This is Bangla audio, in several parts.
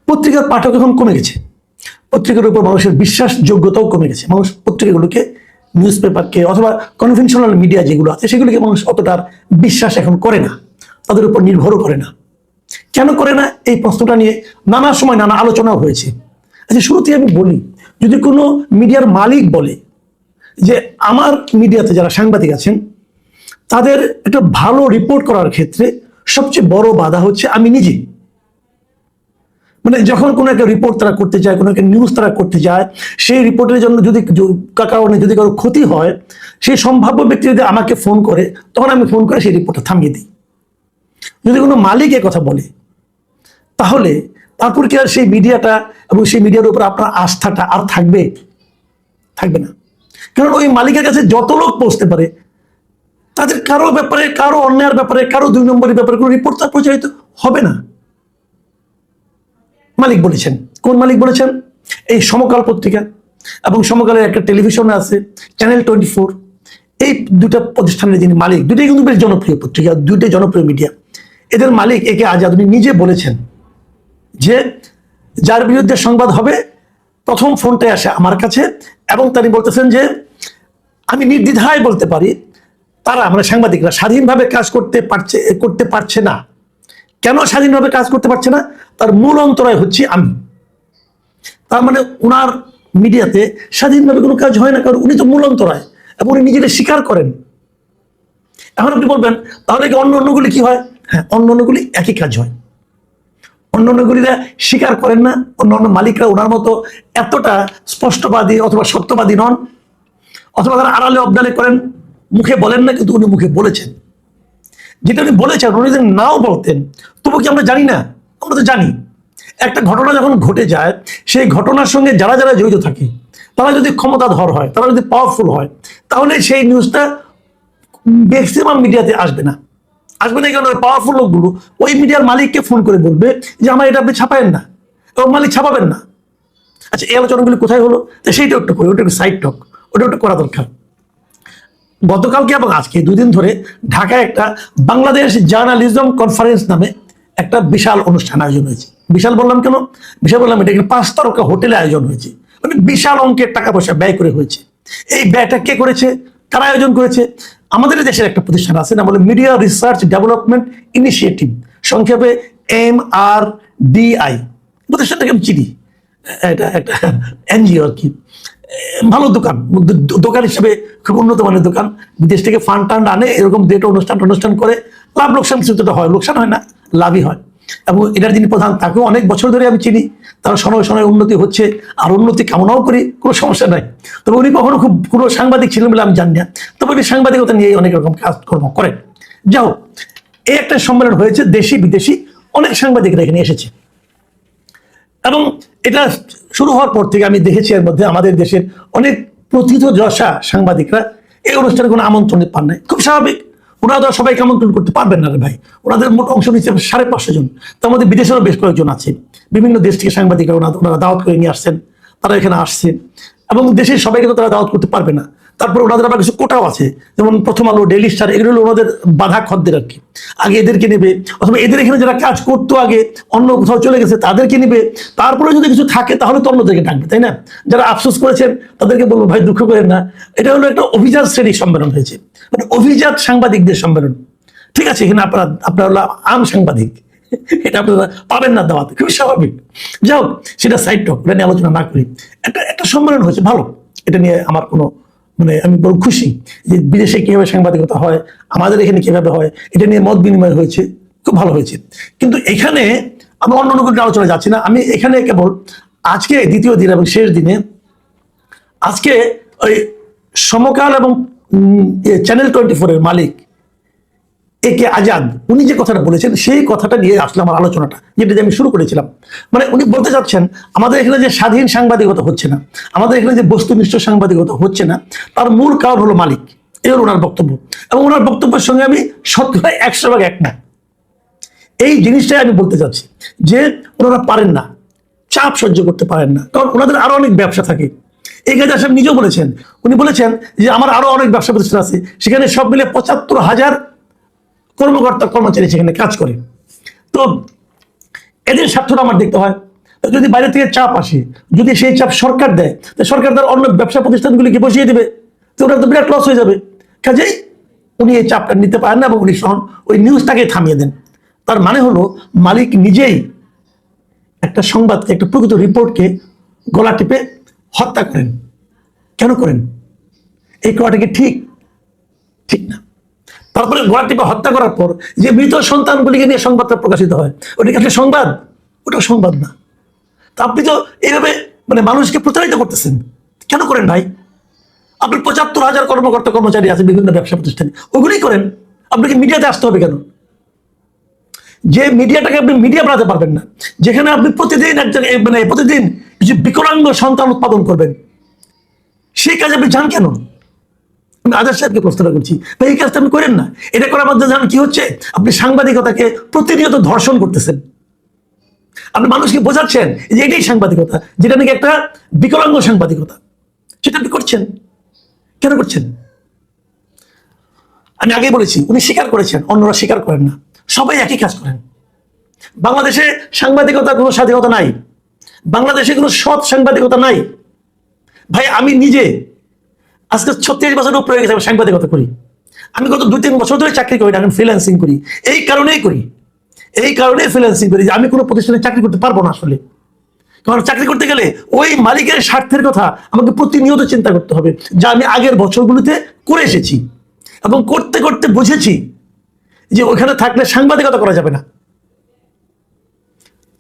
পত্রিকার পাঠক এখন কমে গেছে, পত্রিকার উপর মানুষের বিশ্বাসযোগ্যতাও কমে গেছে। মানুষ পত্রিকাগুলোকে, নিউজ পেপারকে অথবা কনভেনশনাল মিডিয়া যেগুলো আছে সেগুলিকে মানুষ অতটা বিশ্বাস এখন করে না, তাদের উপর নির্ভরও করে না। কেন করে না, এই প্রশ্নটা নিয়ে নানা সময় নানা আলোচনাও হয়েছে। আচ্ছা, শুরুতেই আমি বলি, যদি কোনো মিডিয়ার মালিক বলে যে আমার মিডিয়াতে যারা সাংবাদিক আছেন তাদের একটা ভালো রিপোর্ট করার ক্ষেত্রে সবচেয়ে বড় বাধা হচ্ছে আমি নিজে। মানে যখন কোনো একটা রিপোর্ট তারা করতে যায়, কোনো একটা নিউজ তারা করতে যায়, সেই রিপোর্টের জন্য যদি কারণে যদি কারো ক্ষতি হয়, সেই সম্ভাব্য ব্যক্তি যদি আমাকে ফোন করে, তখন আমি ফোন করে সেই রিপোর্টটা থামিয়ে দিই। যদি কোনো মালিক এ কথা বলে, তাহলে তারপর কি আর সেই মিডিয়াটা এবং সেই মিডিয়ার উপর আপনার আস্থাটা আর থাকবে? থাকবে না। কারণ ওই মালিকের কাছে যত লোক পৌঁছতে পারে, তাদের কারো ব্যাপারে, কারো অন্যায়ের ব্যাপারে, কারো 2 নম্বরের ব্যাপারে কোনো রিপোর্ট তার প্রচারিত হবে না। মালিক বলেছেন, কোন মালিক বলেছেন? এই সমকাল পত্রিকা এবং সমকালের একটা টেলিভিশন আছে চ্যানেল 24, এই দুটা প্রতিষ্ঠানের যিনি মালিক, দুটোই কিন্তু বেশ জনপ্রিয় পত্রিকা, দুটোই জনপ্রিয় মিডিয়া। এদের মালিক একে আজাদ উনি নিজে বলেছেন যে যার বিরুদ্ধে সংবাদ হবে প্রথম ফোনটাই আসে আমার কাছে, এবং তিনি বলতেছেন যে আমি নির্দ্বিধায় বলতে পারি তারা, মানে সাংবাদিকরা, স্বাধীনভাবে কাজ করতে পারছে না। কেন স্বাধীনভাবে কাজ করতে পারছে না? তার মূল অন্তরায় হচ্ছে আমি। তার মানে উনার মিডিয়াতে স্বাধীনভাবে কোনো কাজ হয় না, কারণ উনি তো মূল অন্তরায় এবং উনি নিজেকে স্বীকার করেন। এখন আপনি বলবেন তাহলে কি অন্যগুলি কি হয়? হ্যাঁ, অন্যগুলি একই কাজ হয়। অন্যগুলিরা স্বীকার করেন না, অন্য মালিকরা ওনার মতো এতটা স্পষ্টবাদী অথবা সত্যবাদী নন, অথবা তারা আড়ালে অবদালে করেন, মুখে বলেন না, কিন্তু উনি মুখে বলেছেন। যেটা উনি বলেছেন, উনি যদি নাও বলতেন তবু কি আমরা জানি না? আমরা তো জানি। একটা ঘটনা যখন ঘটে যায়, সেই ঘটনার সঙ্গে যারা যারা জড়িত থাকে, তারা যদি ক্ষমতাধর হয়, তারা যদি পাওয়ারফুল হয়, তাহলে সেই নিউজটা ম্যাক্সিমাম মিডিয়াতে আসবে না। আসবে না কারণ পাওয়ারফুল লোকগুলো ওই মিডিয়ার মালিককে ফোন করে বলবে যে আমার এটা আপনি ছাপায়েন না, এবং মালিক ছাপাবেন না। আচ্ছা, এই আলোচনাগুলি কোথায় হলো? সেইটা একটু করি, ওটা একটু সাইড টক, ওটা একটু করা দরকার। গতকালকে এবং আজকে 2 দিন ধরে ঢাকায় একটা বাংলাদেশ জার্নালিজম কনফারেন্স নামে একটা বিশাল অনুষ্ঠান আয়োজন হয়েছে। বিশাল বললাম কেন? বিশাল বললাম এটা 5 তারকা হোটেলে আয়োজন হয়েছে, মানে বিশাল অঙ্কের টাকা পয়সা ব্যয় করে হয়েছে। এই ব্যয়টা কে করেছে, কারা আয়োজন করেছে? আমাদের দেশের একটা প্রতিষ্ঠান আছে না, বলে মিডিয়া রিসার্চ ডেভেলপমেন্ট ইনিশিয়েটিভ, সংক্ষেপে MRDI। প্রতিষ্ঠানটাকে আমি চিনি, এটা একটা এনজিও আর কি। ভালো দোকান হিসেবে খুব উন্নত মানের দোকান, বিদেশ থেকে ফান্ড টান্ড আনে, এরকম দুটো অনুষ্ঠান করে, লাভ লোকসান কিছুটা হয়, লোকসান হয় না, লাভই হয়। এবং এটার যিনি প্রধান, তাকেও অনেক বছর ধরে আমি চিনি, তার সময় সময় উন্নতি হচ্ছে, আর উন্নতি কামনাও করি, কোনো সমস্যা নাই। তবে উনি কখনো খুব কোনো সাংবাদিক ছিলেন বলে আমি জানি না, তবে উনি সাংবাদিকতা নিয়ে অনেক রকম কাজকর্ম করেন। যাও, এই একটা সম্মেলন হয়েছে, দেশি বিদেশি অনেক সাংবাদিকরা এখানে এসেছে। এবং এটা শুরু হওয়ার পর থেকে আমি দেখেছি এর মধ্যে আমাদের দেশের অনেক প্রথিতযশা সাংবাদিকরা এই অনুষ্ঠানে কোনো আমন্ত্রণ পান নাই। খুব স্বাভাবিক, ওনারা তো সবাইকে আমন্ত্রণ করতে পারবেন না রে ভাই। ওনাদের মোট অংশ নিচ্ছে 550 জন, তার মধ্যে বিদেশেরও বেশ কয়েকজন আছে। বিভিন্ন দেশ থেকে সাংবাদিকরা ওনারা দাওয়াত করে নিয়ে আসছেন, তারা এখানে আসছেন, এবং দেশের সবাইকে তো তারা দাওয়াত করতে পারবে না। তারপর ওনাদের আবার কিছু কোটাও আছে, যেমন প্রথম আলো, ডেইলি স্টার, এগুলো হলো ওনাদের বাধা খদ্দের আর কি। আগে এদেরকে নেবে, অথবা এদের এখানে যারা কাজ করতো আগে অন্য কোথাও চলে গেছে তাদেরকে নেবে, তারপরে যদি কিছু থাকে তাহলে তো অন্যদেরকে ডাকবে, তাই না? যারা আফসোস করেছেন তাদেরকে বলবো ভাই দুঃখ করেন না, এটা হলো একটা অভিজাত শ্রেণীর সম্মেলন হয়েছে, মানে অভিজাত সাংবাদিকদের সম্মেলন। ঠিক আছে, এখানে আপনারা হলো আম সাংবাদিক, এটা আপনারা পাবেন না দাওয়াতে, খুবই স্বাভাবিক। যাই হোক, সেটা সাইড টক, এটা নিয়ে আলোচনা না করি। একটা সম্মেলন হয়েছে ভালো, এটা নিয়ে আমার কোনো মানে আমি বড় খুশি যে বিদেশে কিভাবে সাংবাদিকতা হয়, আমাদের এখানে কিভাবে হয়, এটা নিয়ে মত বিনিময় হয়েছে, খুব ভালো হয়েছে। কিন্তু এখানে আমি অন্য কোনো আলোচনা যাচ্ছি না, আমি এখানে কেবল আজকে দ্বিতীয় দিন এবং শেষ দিনে আজকে ওই সমকাল এবং চ্যানেল 24 এর মালিক একে আজাদ উনি যে কথাটা বলেছেন সেই কথাটা নিয়ে আসলে আমার আলোচনাটা, যেটা আমি শুরু করেছিলাম। মানে উনি বলতে চাচ্ছেন আমাদের এখানে যে স্বাধীন সাংবাদিকতা হচ্ছে না, আমাদের এখানে যে বস্তুনিষ্ঠ সাংবাদিকতা হচ্ছে না, তার মূল কারণ হলো মালিক। এই হলো ওনার বক্তব্য, এবং ওনার বক্তব্যের সঙ্গে আমি 100% একমত। এই জিনিসটাই আমি বলতে চাচ্ছি যে ওনারা পারেন না, চাপ সহ্য করতে পারেন না, কারণ ওনাদের আরো অনেক ব্যবসা থাকে। এই কাজে সাহেব নিজেও বলেছেন, উনি বলেছেন যে আমার আরো অনেক ব্যবসা প্রতিষ্ঠান আছে, সেখানে সব মিলে 75,000 কর্মকর্তা কর্মচারী সেখানে কাজ করে। তো এদের স্বার্থটা আমার দেখতে হয়। যদি বাইরে থেকে চাপ আসে, যদি সেই চাপ সরকার দেয়, সরকার তার অন্য ব্যবসা প্রতিষ্ঠানগুলিকে বসিয়ে দেবে, তো ওটা তো বিরাট লস হয়ে যাবে। কাজেই উনি এই চাপটা নিতে পারেন না এবং উনি ওই নিউজটাকে থামিয়ে দেন। তার মানে হলো মালিক নিজেই একটা সংবাদকে, একটা প্রকৃত রিপোর্টকে গলা টিপে হত্যা করেন। কেন করেন? এই করাটা কি ঠিক? ঠিক না। তারপরে গলা টিপে হত্যা করার পর যে মৃত সন্তানগুলিকে নিয়ে সংবাদটা প্রকাশিত হয়, ওটা কি আসলে সংবাদ? ওটা সংবাদ না। তা আপনি তো এইভাবে মানুষকে প্রচারিত করতেছেন। কেন করেন ভাই? আপনার ৭৫,০০০ কর্মকর্তা কর্মচারী আছে বিভিন্ন ব্যবসা প্রতিষ্ঠানে, ওগুলোই করেন। আপনাকে মিডিয়াতে আসতে হবে কেন? যে মিডিয়াটাকে আপনি মিডিয়া বানাতে পারবেন না, যেখানে আপনি প্রতিদিন একজন প্রতিদিন কিছু বিকলাঙ্গ সন্তান উৎপাদন করবেন, সেই কাজে আপনি যান কেন? আমি আজাদ সাহেবকে প্রশ্ন করছি, ভাই এই কাজটা আপনি করেন না। এটা করার মধ্যে জানেন কি হচ্ছে? আপনি সাংবাদিকতাকে প্রতিনিয়ত ধর্ষণ করতেছেন। আপনি মানুষকে বোঝাচ্ছেন যে এটাই সাংবাদিকতা, যেটা নাকি একটা বিকলাঙ্গ সাংবাদিকতা, সেটা আপনি করছেন। কেন করছেন? আমি আগেই বলেছি, উনি স্বীকার করেছেন, অন্যরা স্বীকার করেন না। সবাই একই কাজ করেন। বাংলাদেশে সাংবাদিকতার কোনো স্বাধীনতা নাই, বাংলাদেশে কোনো সৎ সাংবাদিকতা নাই। ভাই আমি নিজে আজকে ৩৬ বছরের উপরে গেছে সাংবাদিকতা করি। আমি গত ২-৩ বছর ধরে চাকরি করি না, আমি ফ্রিল্যান্সিং করি। এই কারণেই করি, এই কারণেই ফ্রিল্যান্সিং করি যে আমি কোনো প্রতিষ্ঠানে চাকরি করতে পারবো না আসলে। কারণ চাকরি করতে গেলে ওই মালিকের স্বার্থের কথা আমাকে প্রতিনিয়ত চিন্তা করতে হবে, যা আমি আগের বছরগুলিতে করে এসেছি এবং করতে করতে বুঝেছি যে ওইখানে থাকলে সাংবাদিকতা করা যাবে না।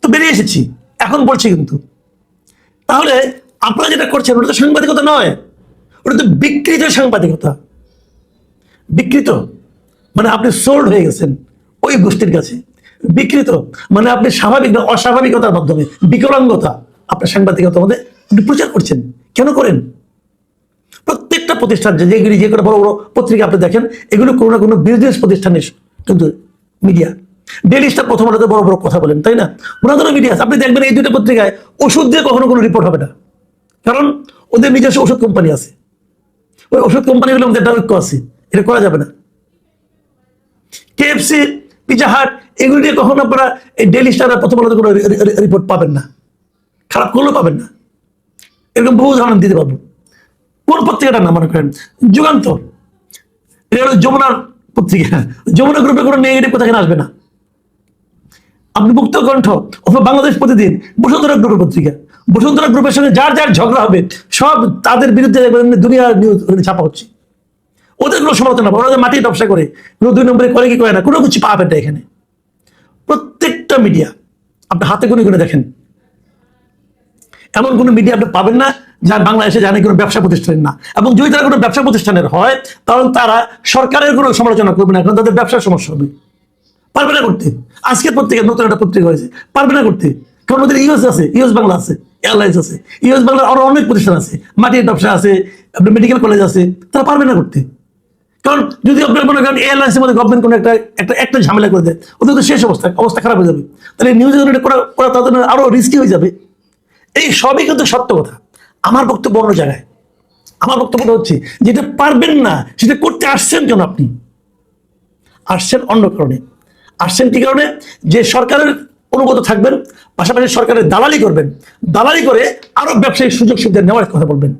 তো বেরিয়ে এসেছি, এখন বলছি কিন্তু। তাহলে আপনারা যেটা করছেন ওটা তো সাংবাদিকতা নয়, ওটা তো বিকৃত সাংবাদিকতা। বিকৃত মানে আপনি সোল্ড হয়ে গেছেন ওই গোষ্ঠীর কাছে। বিকৃত মানে আপনি স্বাভাবিক না অস্বাভাবিকতার মাধ্যমে বিকলাঙ্গতা আপনার সাংবাদিকতার মধ্যে আপনি প্রচার করছেন। কেন করেন? প্রত্যেকটা প্রতিষ্ঠান যেগুলি যে কোনো বড় বড় পত্রিকা আপনি দেখেন, এগুলো কোনো না কোনো বিজনেস প্রতিষ্ঠানের কিন্তু মিডিয়া। ডেইলি স্টার প্রথম আলোতে বড় বড় কথা বলেন, তাই না? ওনাদেরও মিডিয়া আছে। আপনি দেখবেন এই দুটো পত্রিকায় ওষুধ দিয়ে কখনো কোনো রিপোর্ট হবে না, কারণ ওদের নিজস্ব ওষুধ কোম্পানি আছে। ওই ওষুধ কোম্পানিগুলোর মধ্যে একটা ঐক্য আছে, এটা করা যাবে না। KFC, পিৎজা হাট, এগুলো নিয়ে কখনো আপনারা এই ডেইলি স্টার প্রথম আলোতে কোনো রিপোর্ট পাবেন না, খারাপ করলেও পাবেন না। এরকম বহু উদাহরণ দিতে পারবো। কোন পত্রিকাটার নাম মনে করেন? যুগান্তর, এটা হলো যমুনার পত্রিকা। যমুনা গ্রুপে কোনো নেগেটিভ কথা এখানে আসবে না। আপনি মুক্ত কণ্ঠ অথবা বাংলাদেশ প্রতিদিন, বসুন্ধরা গ্রুপের পত্রিকা, বসুন্ধরা গ্রুপের সঙ্গে যার যার ঝগড়া হবে সব তাদের বিরুদ্ধে দুনিয়ার নিউজ ছাপা হচ্ছে। ওদের কোনো সমালোচনা, ওরা যে মাটির ব্যবসা করে, কোনো ২ নম্বরে করে কি করে না, কোনো কিছু পাবেন না এখানে। প্রত্যেকটা মিডিয়া আপনি হাতে গুনে দেখেন, এমন কোনো মিডিয়া আপনি পাবেন না যার বাংলাদেশে জানে কোনো ব্যবসা প্রতিষ্ঠানের না। এবং যদি তারা কোনো ব্যবসা প্রতিষ্ঠানের হয়, তাহলে তারা সরকারের কোনো সমালোচনা করবে না, কারণ তাদের ব্যবসার সমস্যা হবে। পারবে না করতে। আজকের পত্রিকা নতুন একটা পত্রিকা হয়েছে, পারবে না করতে, কারণ ওদের ইউএস আছে, ইউএস বাংলা আছে, এয়ারলাইন্স আছে, ইউএস বাংলার আরো অনেক প্রতিষ্ঠান আছে, মাটির ব্যবসা আছে, আপনার মেডিকেল কলেজ আছে, তারা পারবে না করতে। কারণ যদি আপনার মনে করেন এয়ারলাইন্সের মধ্যে গভর্নমেন্ট কোনো একটা ঝামেলা করে দেয়, ওদের তো শেষ অবস্থা খারাপ হয়ে যাবে। তাহলে নিউজ করা তাদের আরো রিস্কি হয়ে যাবে। এই সবই কিন্তু সত্য কথা। আমার বক্তব্য অন্য জায়গায়। আমার বক্তব্যটা হচ্ছে, যেটা পারবেন না সেটা করতে আসছেন কেন? আপনি আসছেন অন্য কারণে। আসছেন কি কারণে? যে সরকারের অনুগত থাকবেন, পাশাপাশি সরকারের দালালি করবেন, দালালি করে আরো ব্যবসায়িক সুযোগ সুবিধা নেওয়ার কথা বলবেন।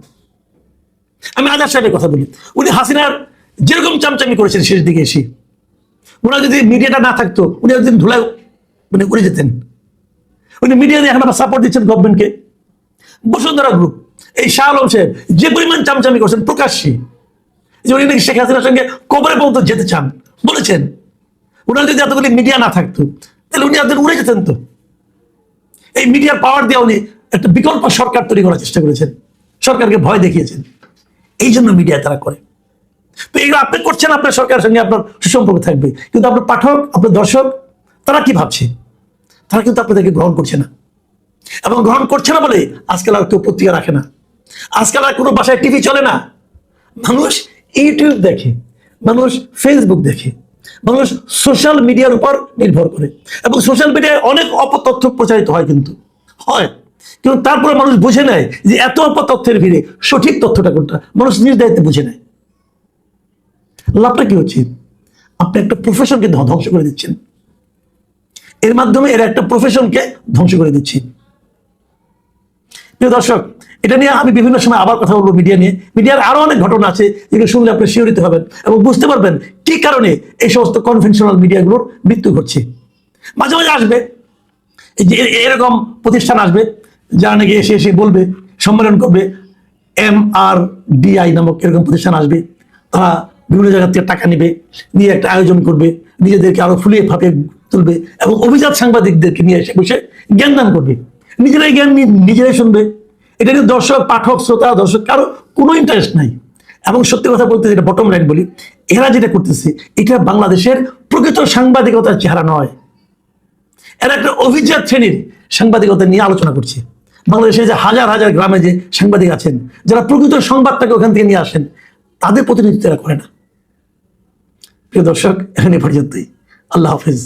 আমি আজাদ সাহেবের কথা বলি, উনি হাসিনার যেরকম চামচামি করেছেন শেষ দিকে এসে, ওনার যদি মিডিয়াটা না থাকতো উনি একদিন ধুলায় উড়ে যেতেন। উনি মিডিয়া দিয়ে এখন আবার সাপোর্ট দিচ্ছেন গভর্নমেন্টকে। বসুন্ধরা গ্রুপ, এই শাহ আলম সাহেব যে পরিমাণ চামচামি করছেন প্রকাশ্যে, যে উনি নাকি শেখ হাসিনার সঙ্গে কবরে পর্যন্ত যেতে চান বলেছেন। ওনার যদি এতগুলি মিডিয়া না থাকতো তাহলে উনি একদিন উড়ে যেতেন। তো এই মিডিয়ার পাওয়ার দিয়ে উনি একটা বিকল্প সরকার তৈরি করার চেষ্টা করেছেন, সরকারকে ভয় দেখিয়েছেন। এই জন্য মিডিয়া তারা করে। তো এগুলো আপনি করছেন, আপনার সরকারের সঙ্গে আপনার সুসম্পর্ক থাকবে, কিন্তু আপনার পাঠক, আপনার দর্শক, তারা কি ভাবছে? তারা কিন্তু আপনাদেরকে গ্রহণ করছে না। এবং গ্রহণ করছে না বলে আজকাল আর কেউ পত্রিকা রাখে না, আজকাল আর কোনো বাসায় টিভি চলে না। মানুষ ইউটিউব দেখে, মানুষ ফেসবুক দেখে, মানুষ সোশ্যাল মিডিয়ার উপর নির্ভর করে। এবং সোশ্যাল মিডিয়ায় অনেক অপতথ্য প্রচারিত হয়, কিন্তু তারপরে মানুষ বুঝে নেয় যে এত অপতথ্যের ভিড়ে সঠিক তথ্যটা কোনটা, মানুষ নিজ দায়িত্বে বুঝে নেয়। লাভটা কি হচ্ছে? আপনি একটা প্রফেশনকে ধ্বংস করে দিচ্ছেন। এর মাধ্যমে এরা একটা প্রফেশনকে ধ্বংস করে দিচ্ছে। প্রিয় দর্শক, এটা নিয়ে আমি বিভিন্ন সময় আবার কথা বলবো মিডিয়া নিয়ে। মিডিয়ার আরো অনেক ঘটনা আছে যেগুলো শুনলে আপনি শিহরিত হবেন এবং বুঝতে পারবেন কি কারণে এই সমস্ত কনভেনশনাল মিডিয়াগুলোর মৃত্যু ঘটছে। মাঝে মাঝে আসবে এই যে এরকম প্রতিষ্ঠান আসবে যারা নাকি এসে এসে বলবে, সম্মেলন করবে, MRDI নামক এরকম প্রতিষ্ঠান আসবে, তারা বিভিন্ন জায়গা থেকে টাকা নেবে, নিয়ে একটা আয়োজন করবে, নিজেদেরকে আরো ফুলিয়ে ফাঁপিয়ে তুলবে এবং অভিজাত সাংবাদিকদেরকে নিয়ে এসে বসে জ্ঞানদান করবে, নিজেরাই জ্ঞান নিজেরাই শুনবে। এটা নিয়ে দর্শক, পাঠক, শ্রোতা, দর্শক কারো কোনো ইন্টারেস্ট নাই। এবং সত্যি কথা বলতে, যেটা বটম লাইন বলি, এরা যেটা করতেছে এটা বাংলাদেশের প্রকৃত সাংবাদিকতার চেহারা নয়। এরা একটা অভিজাত শ্রেণীর সাংবাদিকতা নিয়ে আলোচনা করছে। বাংলাদেশে যে হাজার হাজার গ্রামে যে সাংবাদিক আছেন যারা প্রকৃত সংবাদটাকে ওখান থেকে নিয়ে আসেন, তাদের প্রতিনিধিত্ব এরা করে না। প্রিয় দর্শক, এখানে পর্যন্তই। আল্লাহ হাফিজ।